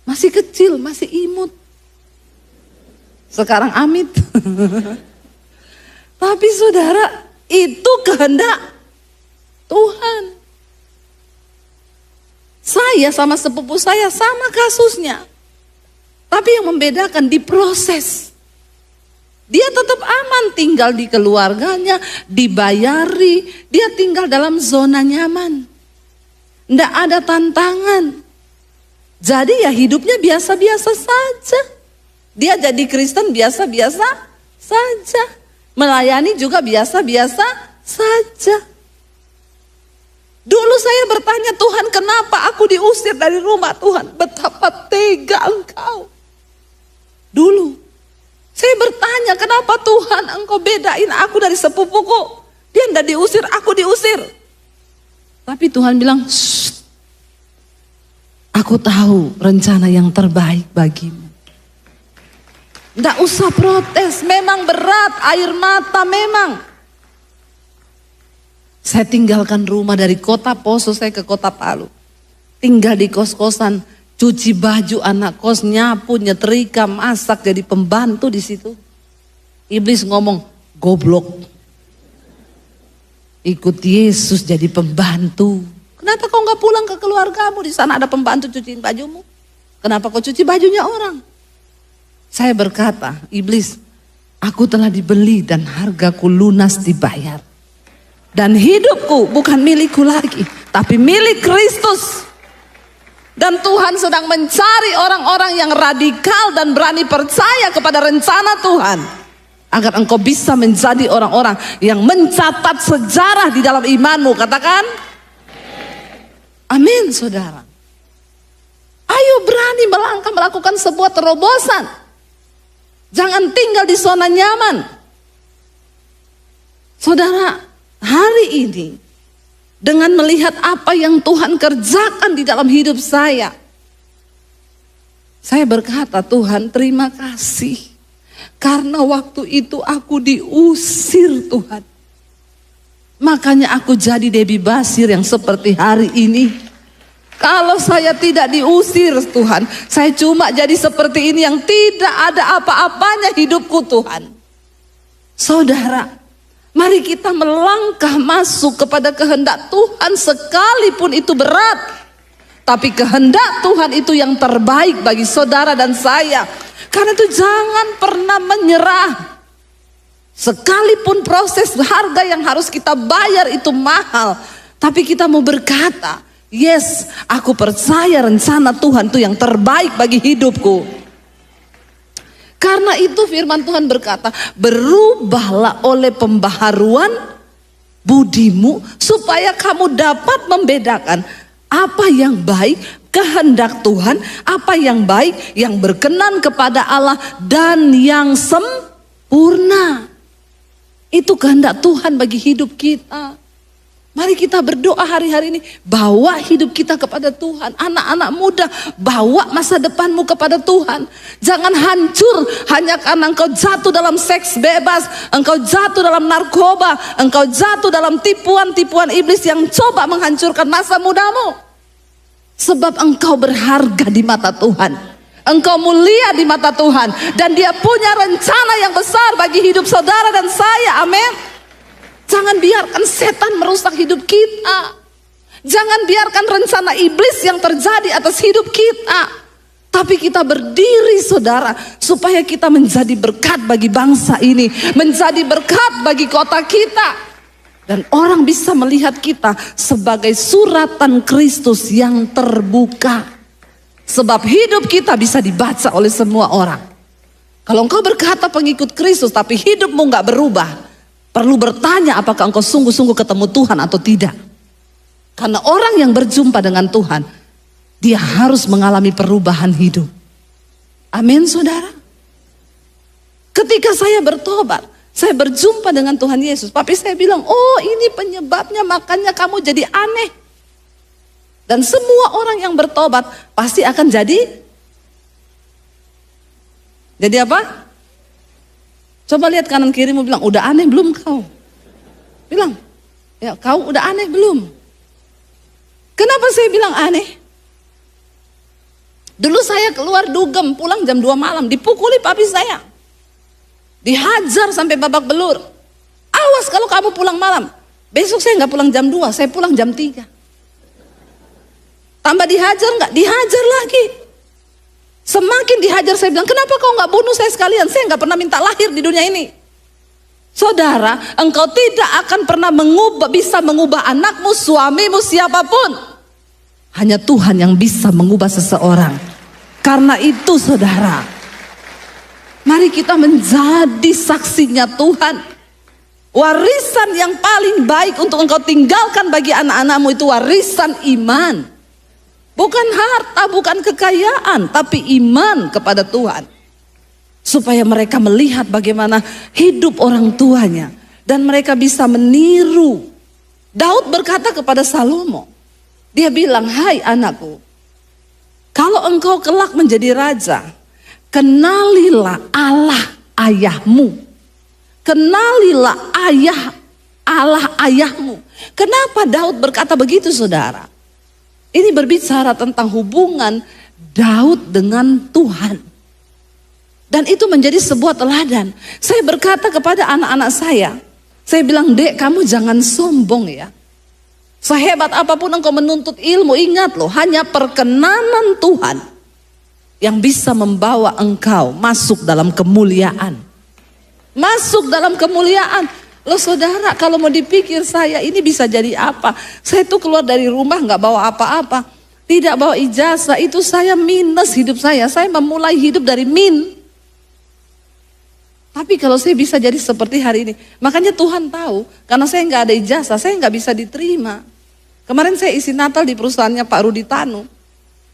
Masih kecil, masih imut. Sekarang amit. Tapi saudara, itu kehendak Tuhan. Saya sama sepupu saya sama kasusnya. Tapi yang membedakan di proses. Dia tetap aman tinggal di keluarganya, dibayari, dia tinggal dalam zona nyaman. Nggak ada tantangan. Jadi ya hidupnya biasa-biasa saja. Dia jadi Kristen biasa-biasa saja. Melayani juga biasa-biasa saja. Dulu saya bertanya, Tuhan kenapa aku diusir dari rumah Tuhan? Betapa tega Engkau. Dulu. Saya bertanya, kenapa Tuhan Engkau bedain aku dari sepupuku? Dia tidak diusir, aku diusir. Tapi Tuhan bilang, aku tahu rencana yang terbaik bagimu. Tidak usah protes, memang berat, air mata memang. Saya tinggalkan rumah dari kota Poso, saya ke kota Palu. Tinggal di kos-kosan. Cuci baju anak kos, nyapu, nyetrika, masak, jadi pembantu di situ. Iblis ngomong, goblok. Ikut Yesus jadi pembantu. Kenapa kau nggak pulang ke keluargamu? Di sana ada pembantu cuciin bajumu. Kenapa kau cuci bajunya orang? Saya berkata, iblis, aku telah dibeli dan hargaku lunas dibayar. Dan hidupku bukan milikku lagi, tapi milik Kristus. Dan Tuhan sedang mencari orang-orang yang radikal dan berani percaya kepada rencana Tuhan. Agar engkau bisa menjadi orang-orang yang mencatat sejarah di dalam imanmu. Katakan. Amin saudara. Ayo berani melangkah melakukan sebuah terobosan. Jangan tinggal di zona nyaman. Saudara, hari ini dengan melihat apa yang Tuhan kerjakan di dalam hidup saya berkata, Tuhan terima kasih. Karena waktu itu aku diusir Tuhan. Makanya aku jadi Debbie Basir yang seperti hari ini. Kalau saya tidak diusir Tuhan, saya cuma jadi seperti ini yang tidak ada apa-apanya hidupku Tuhan. Saudara, mari kita melangkah masuk kepada kehendak Tuhan sekalipun itu berat. Tapi kehendak Tuhan itu yang terbaik bagi saudara dan saya. Karena itu jangan pernah menyerah. Sekalipun proses harga yang harus kita bayar itu mahal. Tapi kita mau berkata, yes, aku percaya rencana Tuhan itu yang terbaik bagi hidupku. Karena itu firman Tuhan berkata, berubahlah oleh pembaharuan budimu supaya kamu dapat membedakan Apa yang baik, kehendak Tuhan, apa yang baik, yang berkenan kepada Allah dan yang sempurna. Itu kehendak Tuhan bagi hidup kita. Mari kita berdoa hari-hari ini, bawa hidup kita kepada Tuhan. Anak-anak muda, bawa masa depanmu kepada Tuhan. Jangan hancur hanya karena engkau jatuh dalam seks bebas, engkau jatuh dalam narkoba, engkau jatuh dalam tipuan-tipuan iblis yang coba menghancurkan masa mudamu. Sebab engkau berharga di mata Tuhan. Engkau mulia di mata Tuhan. Dan Dia punya rencana yang besar bagi hidup saudara dan saya. Amin. Jangan biarkan setan merusak hidup kita. Jangan biarkan rencana iblis yang terjadi atas hidup kita. Tapi kita berdiri saudara, supaya kita menjadi berkat bagi bangsa ini, menjadi berkat bagi kota kita. Dan orang bisa melihat kita sebagai suratan Kristus yang terbuka. Sebab hidup kita bisa dibaca oleh semua orang. Kalau engkau berkata pengikut Kristus tapi hidupmu gak berubah, perlu bertanya apakah engkau sungguh-sungguh ketemu Tuhan atau tidak. Karena orang yang berjumpa dengan Tuhan, dia harus mengalami perubahan hidup. Amin saudara. Ketika saya bertobat, saya berjumpa dengan Tuhan Yesus. Tapi saya bilang, oh ini penyebabnya, makanya kamu jadi aneh. Dan semua orang yang bertobat pasti akan jadi apa? Coba lihat kanan kirimu, bilang, udah aneh belum kau? Bilang, ya kau udah aneh belum? Kenapa saya bilang aneh? Dulu saya keluar dugem, pulang jam 2 malam, dipukuli papi saya. Dihajar sampai babak belur. Awas kalau kamu pulang malam. Besok saya nggak pulang jam 2, saya pulang jam 3. Tambah dihajar nggak? Dihajar lagi. Semakin dihajar saya bilang, kenapa kau nggak bunuh saya sekalian? Saya nggak pernah minta lahir di dunia ini. Saudara, engkau tidak akan pernah bisa mengubah anakmu, suamimu, siapapun. Hanya Tuhan yang bisa mengubah seseorang. Karena itu saudara, mari kita menjadi saksinya Tuhan. Warisan yang paling baik untuk engkau tinggalkan bagi anak-anakmu itu warisan iman. Bukan harta, bukan kekayaan, tapi iman kepada Tuhan. Supaya mereka melihat bagaimana hidup orang tuanya. Dan mereka bisa meniru. Daud berkata kepada Salomo. Dia bilang, hai anakku, kalau engkau kelak menjadi raja, kenalilah Allah ayahmu. Kenalilah Allah ayahmu. Kenapa Daud berkata begitu saudara? Ini berbicara tentang hubungan Daud dengan Tuhan. Dan itu menjadi sebuah teladan. Saya berkata kepada anak-anak saya bilang, dek kamu jangan sombong ya. Sehebat apapun engkau menuntut ilmu, ingat loh, hanya perkenanan Tuhan yang bisa membawa engkau masuk dalam kemuliaan. Masuk dalam kemuliaan. Loh saudara, kalau mau dipikir saya ini bisa jadi apa? Saya tuh keluar dari rumah gak bawa apa-apa. Tidak bawa ijazah, itu saya minus hidup saya. Saya memulai hidup dari min. Tapi kalau saya bisa jadi seperti hari ini. Makanya Tuhan tahu, karena saya gak ada ijazah, saya gak bisa diterima. Kemarin saya isi Natal di perusahaannya Pak Rudi Tanu.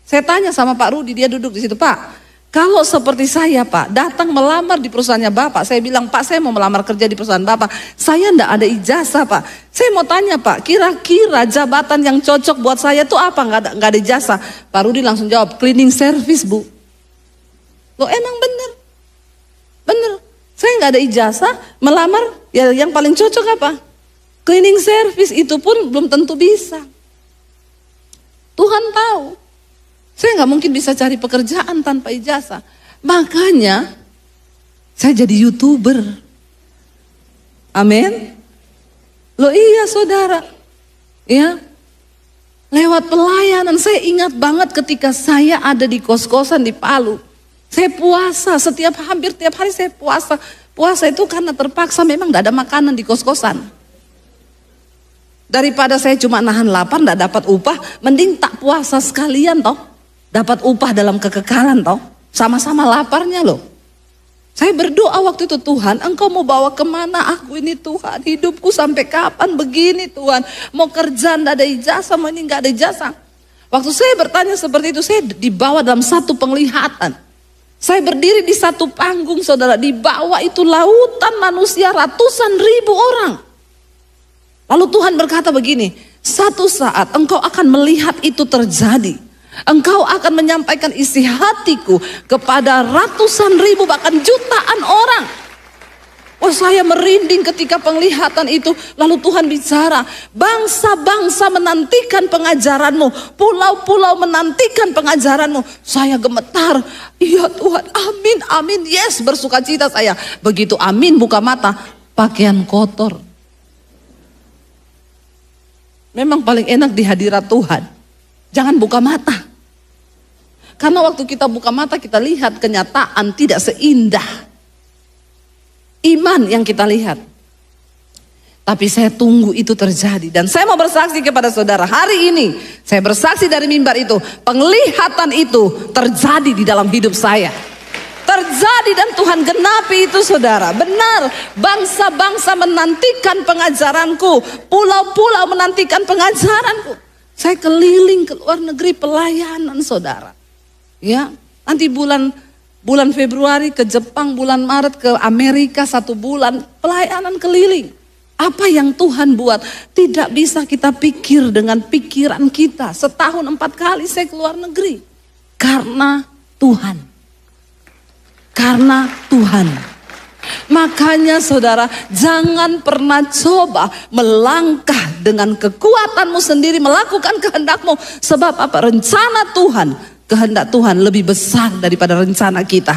Saya tanya sama Pak Rudi, dia duduk di situ, Pak. Kalau seperti saya Pak, datang melamar di perusahaannya Bapak. Saya bilang, Pak saya mau melamar kerja di perusahaan Bapak. Saya enggak ada ijazah Pak. Saya mau tanya Pak, kira-kira jabatan yang cocok buat saya itu apa? Enggak ada ijazah. Pak Rudi langsung jawab, cleaning service Bu. Loh emang bener? Bener. Saya enggak ada ijazah, melamar, ya yang paling cocok apa? Cleaning service, itu pun belum tentu bisa. Tuhan tahu. Saya nggak mungkin bisa cari pekerjaan tanpa ijazah. Makanya saya jadi YouTuber. Amin. Loh iya saudara. Ya. Lewat pelayanan, saya ingat banget ketika saya ada di kos-kosan di Palu. Saya puasa, hampir tiap hari saya puasa. Puasa itu karena terpaksa, memang nggak ada makanan di kos-kosan. Daripada saya cuma nahan lapar, nggak dapat upah, mending tak puasa sekalian toh. Dapat upah dalam kekekalan toh. Sama-sama laparnya loh. Saya berdoa waktu itu, Tuhan engkau mau bawa kemana aku ini Tuhan. Hidupku sampai kapan begini Tuhan. Mau kerja nggak ada ijazah, mau ini nggak ada ijazah. Waktu saya bertanya seperti itu, saya dibawa dalam satu penglihatan. Saya berdiri di satu panggung, saudara, di bawah itu lautan manusia, ratusan ribu orang. Lalu Tuhan berkata begini, satu saat engkau akan melihat itu terjadi. Engkau akan menyampaikan isi hatiku kepada ratusan ribu, bahkan jutaan orang. Oh, saya merinding ketika penglihatan itu. Lalu Tuhan bicara, bangsa-bangsa menantikan pengajaranmu, pulau-pulau menantikan pengajaranmu. Saya gemetar, iya Tuhan, amin, amin, yes, bersuka cita saya. Begitu amin, buka mata, pakaian kotor. Memang paling enak di hadirat Tuhan, jangan buka mata. Karena waktu kita buka mata, kita lihat kenyataan tidak seindah iman yang kita lihat. Tapi saya tunggu itu terjadi. Dan saya mau bersaksi kepada saudara, hari ini saya bersaksi dari mimbar itu, penglihatan itu terjadi di dalam hidup saya. Terjadi dan Tuhan genapi itu, saudara. Benar, bangsa-bangsa menantikan pengajaranku, pulau-pulau menantikan pengajaranku. Saya keliling ke luar negeri pelayanan, saudara. Ya, nanti bulan Februari ke Jepang, bulan Maret ke Amerika 1 bulan, pelayanan keliling. Apa yang Tuhan buat tidak bisa kita pikir dengan pikiran kita. Setahun 4 kali saya ke luar negeri. Karena Tuhan. Karena Tuhan. Makanya saudara, jangan pernah coba melangkah dengan kekuatanmu sendiri, melakukan kehendakmu. Sebab apa? Rencana Tuhan, kehendak Tuhan lebih besar daripada rencana kita.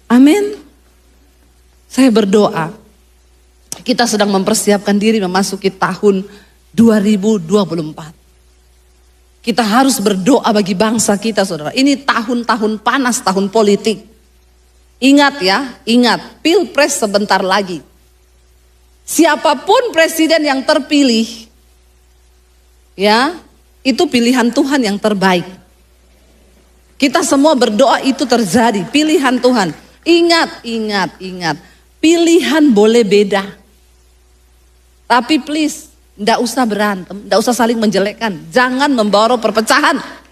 Amin. Saya berdoa, kita sedang mempersiapkan diri memasuki tahun 2024. Kita harus berdoa bagi bangsa kita, saudara. Ini tahun-tahun panas, tahun politik. Ingat ya, ingat, pilpres sebentar lagi. Siapapun presiden yang terpilih, ya, itu pilihan Tuhan yang terbaik. Kita semua berdoa itu terjadi, pilihan Tuhan. Ingat, ingat, ingat. Pilihan boleh beda. Tapi please, nggak usah berantem, nggak usah saling menjelekkan. Jangan membawa perpecahan.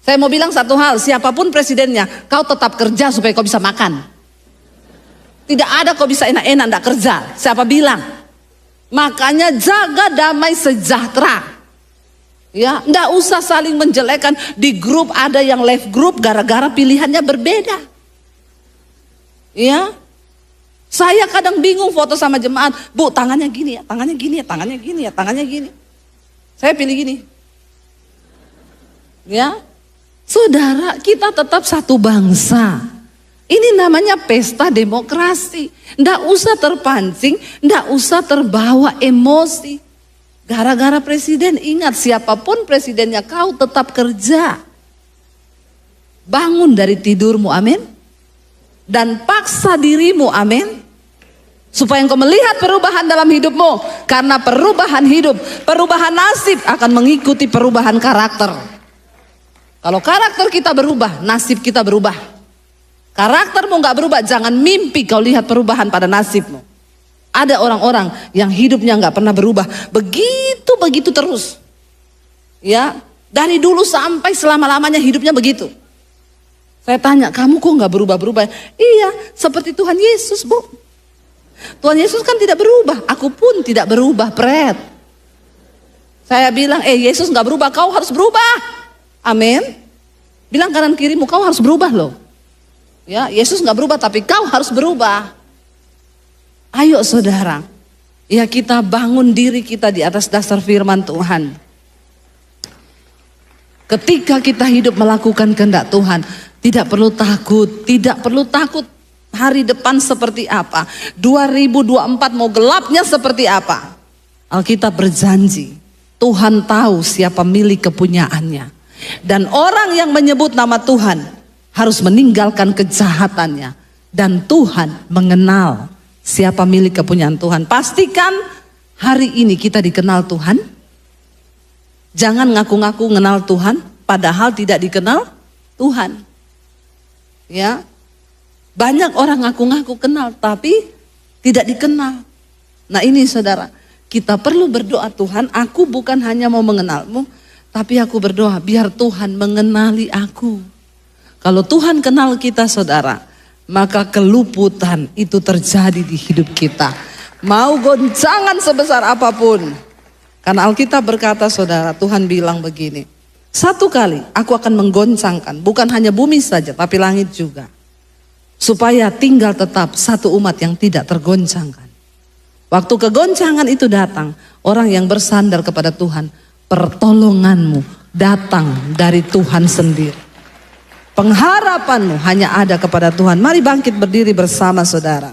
Saya mau bilang satu hal, siapapun presidennya, kau tetap kerja supaya kau bisa makan. Tidak ada kau bisa enak-enak nggak kerja. Siapa bilang? Makanya jaga damai sejahtera. Ya, nggak usah saling menjelekkan. Di grup ada yang left group gara-gara pilihannya berbeda. Ya, saya kadang bingung foto sama jemaat. Bu, tangannya gini ya, tangannya gini ya, tangannya gini ya, tangannya gini. Saya pilih gini. Ya, saudara, kita tetap satu bangsa. Ini namanya pesta demokrasi. Nggak usah terpancing, nggak usah terbawa emosi. Gara-gara presiden, ingat siapapun presidennya, kau tetap kerja. Bangun dari tidurmu, amin. Dan paksa dirimu, amin. Supaya engkau melihat perubahan dalam hidupmu. Karena perubahan hidup, perubahan nasib akan mengikuti perubahan karakter. Kalau karakter kita berubah, nasib kita berubah. Karaktermu gak berubah, jangan mimpi kau lihat perubahan pada nasibmu. Ada orang-orang yang hidupnya gak pernah berubah, begitu terus. Ya, dari dulu sampai selama-lamanya hidupnya begitu. Saya tanya, kamu kok gak berubah-berubah? Iya, seperti Tuhan Yesus, Bu. Tuhan Yesus kan tidak berubah, aku pun tidak berubah, Pret. Saya bilang, Yesus gak berubah, kau harus berubah. Amin. Bilang kanan kirimu, kau harus berubah loh. Ya, Yesus nggak berubah tapi kau harus berubah. Ayo saudara, ya kita bangun diri kita di atas dasar firman Tuhan. Ketika kita hidup melakukan kehendak Tuhan, tidak perlu takut hari depan seperti apa. 2024 mau gelapnya seperti apa. Alkitab berjanji, Tuhan tahu siapa milik kepunyaannya. Dan orang yang menyebut nama Tuhan harus meninggalkan kejahatannya. Dan Tuhan mengenal siapa milik kepunyaan Tuhan. Pastikan hari ini kita dikenal Tuhan. Jangan ngaku-ngaku kenal Tuhan padahal tidak dikenal Tuhan. Ya, banyak orang ngaku-ngaku kenal tapi tidak dikenal. Nah ini saudara, kita perlu berdoa, Tuhan, aku bukan hanya mau mengenalmu, Tapi aku berdoa biar Tuhan mengenali aku. Kalau Tuhan kenal kita saudara, maka keluputan itu terjadi di hidup kita. Mau goncangan sebesar apapun. Karena Alkitab berkata saudara, Tuhan bilang begini. Satu kali aku akan menggoncangkan, bukan hanya bumi saja tapi langit juga. Supaya tinggal tetap satu umat yang tidak tergoncangkan. Waktu kegoncangan itu datang, orang yang bersandar kepada Tuhan, pertolonganmu datang dari Tuhan sendiri. Pengharapanmu hanya ada kepada Tuhan. Mari bangkit berdiri bersama saudara.